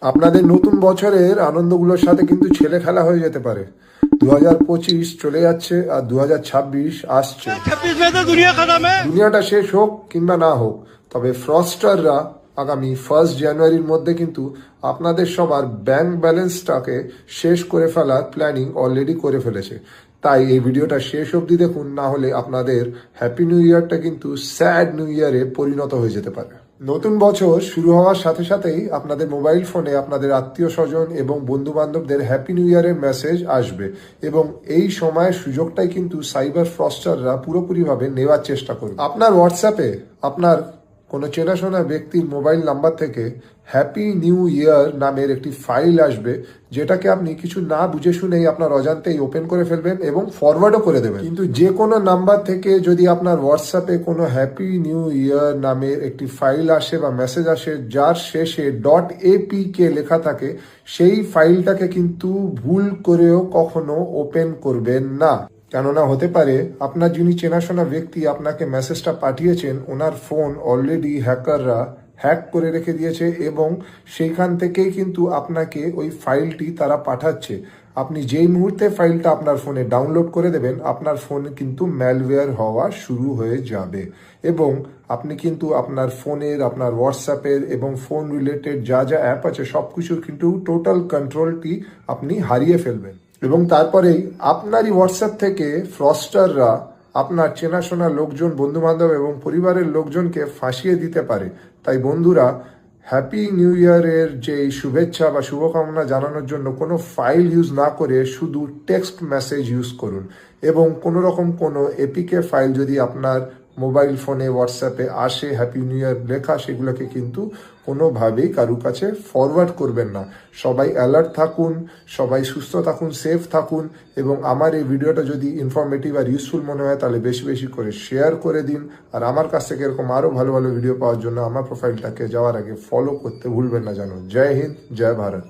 আপনাদের নতুন বছরের আনন্দগুলোর সাথে কিন্তু ছেলে খেলা হয়ে যেতে পারে। 2025 চলে যাচ্ছে আর 2026 আসছে। দুনিয়াটা শেষ হোক কিংবা না হোক, তবে ফ্রস্টাররা আগামী 1 জানুয়ারির মধ্যে কিন্তু আপনাদের সবার ব্যাংক ব্যালেন্সটাকে শেষ করে ফেলার প্ল্যানিং অলরেডি করে ফেলেছে। তাই এই ভিডিওটা শেষ অবধি দেখুন, না হলে আপনাদের হ্যাপি নিউ ইয়ারটা কিন্তু স্যাড নিউ ইয়ারে পরিণত হয়ে যেতে পারে। নতুন বছর শুরু হওয়ার সাথে সাথেই আপনাদের মোবাইল ফোনে আপনাদের আত্মীয় স্বজন এবং বন্ধু বান্ধবদের হ্যাপি নিউ ইয়ারের মেসেজ আসবে, এবং এই সময়ের সুযোগটাই কিন্তু সাইবার ফ্রস্টাররা পুরোপুরিভাবে নেওয়ার চেষ্টা করবে। আপনার হোয়াটসঅ্যাপে আপনার কোনো চেনাশোনা ব্যক্তির মোবাইল নাম্বার থেকে হ্যাপি নিউ ইয়ার নামের একটি ফাইল আসবে, যেটাকে আপনি কিছু না বুঝে শুনেই আপনার অজান্তেই ওপেন করে ফেলবেন এবং ফরওয়ার্ডও করে দেবেন। কিন্তু যে কোনো নাম্বার থেকে যদি আপনার হোয়াটসঅ্যাপে কোনো হ্যাপি নিউ ইয়ার নামের একটি ফাইল আসে বা মেসেজ আসে যার শেষে .apk লেখা থাকে, সেই ফাইলটাকে কিন্তু ভুল করেও কখনো ওপেন করবেন না। কেননা হতে পারে আপনার যিনি চেনাশোনা ব্যক্তি আপনাকে মেসেজটা পাঠিয়েছেন, ওনার ফোন অলরেডি হ্যাকাররা হ্যাক করে রেখে দিয়েছে এবং সেইখান থেকেই কিন্তু আপনাকে ওই ফাইলটি তারা পাঠাচ্ছে। আপনি যেই মুহূর্তে ফাইলটা আপনার ফোনে ডাউনলোড করে দেবেন, আপনার ফোন কিন্তু ম্যালওয়্যার হওয়া শুরু হয়ে যাবে এবং আপনি কিন্তু আপনার ফোনের, আপনার হোয়াটসঅ্যাপের এবং ফোন রিলেটেড যা যা অ্যাপ আছে সব কিছুর কিন্তু টোটাল কন্ট্রোলটি আপনি হারিয়ে ফেলবেন। এবং তারপরেই আপনারই হোয়াটসঅ্যাপ থেকে ফ্রস্টাররা আপনার চেনাশোনা লোকজন, বন্ধুবান্ধব এবং পরিবারের লোকজনকে ফাঁসিয়ে দিতে পারে। তাই বন্ধুরা, হ্যাপি নিউ ইয়ারের যে শুভেচ্ছা বা শুভকামনা জানানোর জন্য কোনো ফাইল ইউজ না করে শুধু টেক্সট মেসেজ ইউজ করুন, এবং কোনো রকম কোনো এপিকে ফাইল যদি আপনার মোবাইল ফোনে, হোয়াটসঅ্যাপে আসে হ্যাপি নিউ ইয়ার লেখা, সেগুলোকে কিন্তু কোনোভাবেই কারু কাছে ফরওয়ার্ড করবেন না। সবাই অ্যালার্ট থাকুন, সবাই সুস্থ থাকুন, সেফ থাকুন, এবং আমার এই ভিডিওটা যদি ইনফরমেটিভ আর ইউজফুল মনে হয় তাহলে বেশি বেশি করে শেয়ার করে দিন। আর আমার কাছ থেকে এরকম আরও ভালো ভালো ভিডিও পাওয়ার জন্য আমার প্রোফাইলটাকে যাওয়ার আগে ফলো করতে ভুলবেন না। জানো, জয় হিন্দ, জয় ভারত।